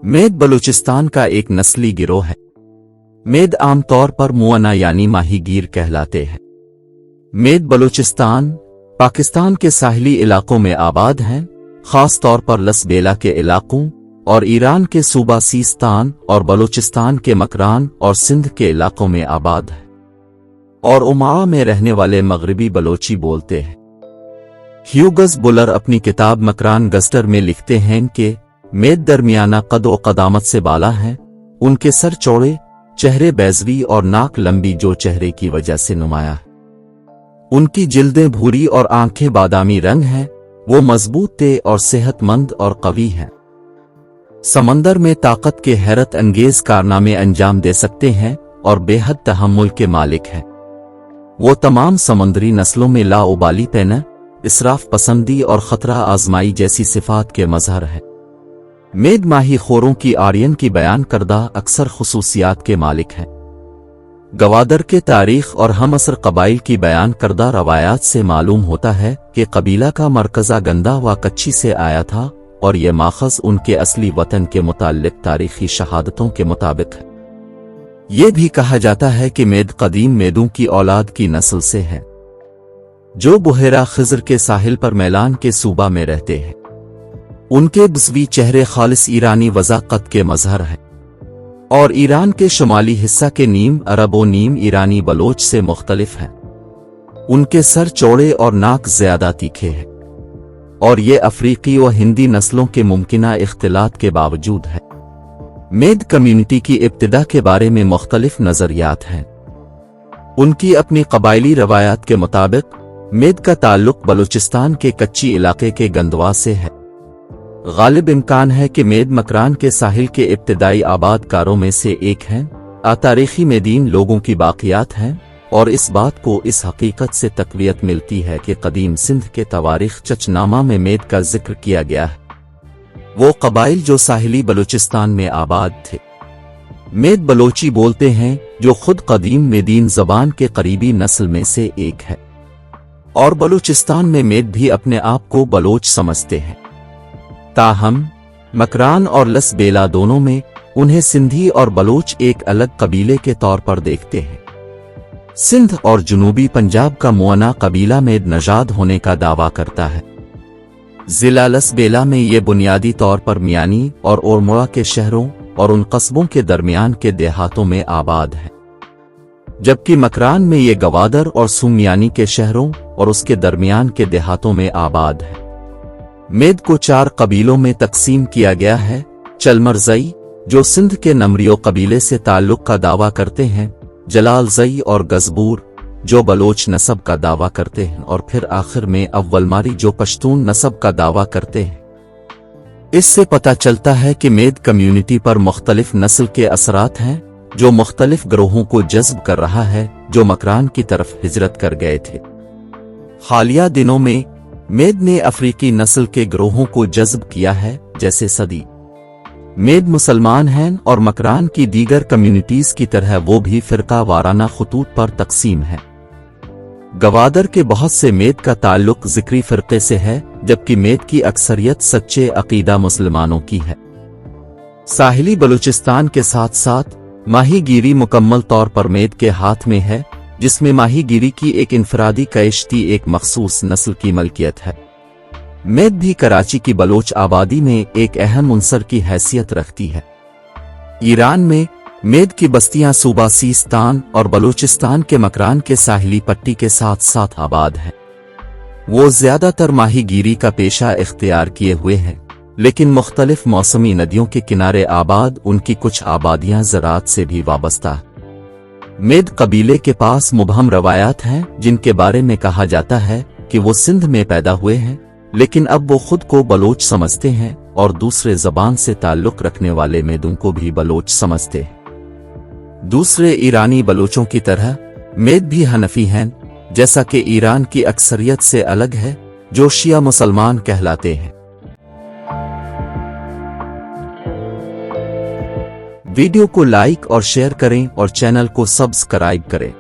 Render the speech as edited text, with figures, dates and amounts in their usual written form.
मेद बलूचिस्तान का एक नस्ली गिरोह है। मेद आमतौर पर मुअना यानी माहीगीर कहलाते हैं। मेद बलूचिस्तान पाकिस्तान के साहिली इलाकों में आबाद हैं, खास तौर पर लसबेला के इलाकों और ईरान के सूबा सीस्तान और बलूचिस्तान के मकरान और सिंध के इलाकों में आबाद है और उमाआ में रहने वाले मगरबी बलोची बोलते हैं। ह्यूगस बुलर अपनी किताब मकरान गस्टर में लिखते हैं कि मेद दरमियाना कद व कदामत से बाला हैं, उनके सर चौड़े, चेहरे बैजवी और नाक लंबी जो चेहरे की वजह से नुमाया है। उनकी जिल्दें भूरी और आंखें बादामी रंग हैं, वो मजबूत थे और सेहतमंद और कवी हैं। समंदर में ताकत के हैरत अंगेज कारनामे अंजाम दे सकते हैं और बेहद तहम्मुल के मालिक हैं। वो तमाम समुद्री नस्लों में लाउबाली पैना, इसराफ पसंदी और खतरा आजमाई जैसी सिफात के मजहर है। मेद माही खोरों की आर्यन की बयान करदा अक्सर खुसूसियात के मालिक हैं। गवादर के तारीख और हम असर कबाइल की बयान करदा रवायात से मालूम होता है कि कबीला का मरकज़ा गंदा व कच्ची से आया था और ये माखज़ उनके असली वतन के मुताल्लिक तारीखी शहादतों के मुताबिक है। ये भी कहा जाता है कि मेद कदीम मेदों की औलाद की नस्ल से है, जो बुहेरा खिज़र के साहिल पर मैलान के सूबा में रहते हैं। उनके बसवी चेहरे खालिस ईरानी वज़ाक़त के मजहर हैं और ईरान के शुमाली हिस्सा के नीम अरब व नीम ईरानी बलोच से मुख्तलिफ हैं। उनके सर चौड़े और नाक ज़्यादा तीखे हैं और ये अफ्रीकी व हिंदी नस्लों के मुमकिना इख्तिलात के बावजूद है। मेद कम्युनिटी की इब्तिदा के बारे में मुख्तलिफ नज़रियात हैं। उनकी अपनी कबायली रवायात के मुताबिक मेद का ताल्लुक बलूचिस्तान के कच्ची इलाके के गंदवा से है। गालिब इम्कान है कि मेद मकरान के साहिल के इब्तिदाई आबादकारों में से एक हैं। तारीखी मेदीन लोगों की बाक़ियात हैं और इस बात को इस हकीकत से तक़वियत मिलती है कि कदीम सिंध के तवारीख चचनामा में मेद का जिक्र किया गया है, वो कबाइल जो साहिली बलूचिस्तान में आबाद थे। मेद बलोची बोलते हैं जो खुद कदीम मेदीन ज़बान के करीबी नस्ल में से एक है और बलूचिस्तान में मेद भी अपने आप को बलोच समझते हैं। ताहम मकरान और लसबेला दोनों में उन्हें सिंधी और बलोच एक अलग कबीले के तौर पर देखते हैं। सिंध और जुनूबी पंजाब का मुअना कबीला मेद नजाद होने का दावा करता है। जिला लसबेला में ये बुनियादी तौर पर मियानी और ओरमुआ के शहरों और उन कस्बों के दरमियान के देहातों में आबाद है, जबकि मकरान में ये गवादर और सुमियानी के शहरों और उसके दरमियान के देहातों में आबाद है। मेद को 4 कबीलों में तकसीम किया गया है। चलमरज़ई जो सिंध के नमरियो कबीले से ताल्लुक का दावा करते हैं, जलालज़ई और गज़बूर जो बलोच नस्ब का दावा करते हैं और फिर आखिर में अव्वलमारी जो पश्तून नस्ब का दावा करते हैं। इससे पता चलता है कि मेद कम्युनिटी पर मुख्तलिफ नस्ल के असरात हैं जो मुख्तलिफ ग्रोहों को जज्ब कर रहा है जो मकरान की तरफ हिजरत कर गए थे। हालिया दिनों में मेद ने अफ्रीकी नस्ल के ग्रोहों को जज्ब किया है, जैसे सदी मेद मुसलमान हैं और मकरान की दीगर कम्युनिटीज की तरह वो भी फ़िरका वाराना खतूत पर तकसीम है। गवादर के बहुत से मेद का ताल्लुक ज़िक्री फ़िरक़े से है, जबकि मेद की अक्सरियत सच्चे अक़ीदा मुसलमानों की है। साहिली बलूचिस्तान के साथ साथ माहीगीरी मुकम्मल तौर पर मेद के हाथ में है, जिसमें माहीगीरी की एक इनफरादी कश्ती एक मखसूस नस्ल की मलकियत है। मेद भी कराची की बलोच आबादी में एक अहम उन्सर की हैसियत रखती है। ईरान में मेद की बस्तियां सूबा सीस्तान और बलूचिस्तान के मकरान के साहिली पट्टी के साथ साथ आबाद हैं। वो ज़्यादातर माहीगीरी का पेशा इख्तियार किए हुए हैं, लेकिन मुख्तलिफ मौसमी नदियों के किनारे आबाद उनकी कुछ आबादियां ज़राअत से भी वाबस्ता है। मेद कबीले के पास मुबहम रवायात हैं जिनके बारे में कहा जाता है कि वो सिंध में पैदा हुए हैं, लेकिन अब वो खुद को बलोच समझते हैं और दूसरे ज़बान से ताल्लुक़ रखने वाले मेदों को भी बलोच समझते हैं। दूसरे ईरानी बलोचों की तरह मेद भी हनफी हैं, जैसा कि ईरान की अक्सरियत से अलग है जो शिया मुसलमान कहलाते हैं। वीडियो को लाइक और शेयर करें और चैनल को सब्सक्राइब करें।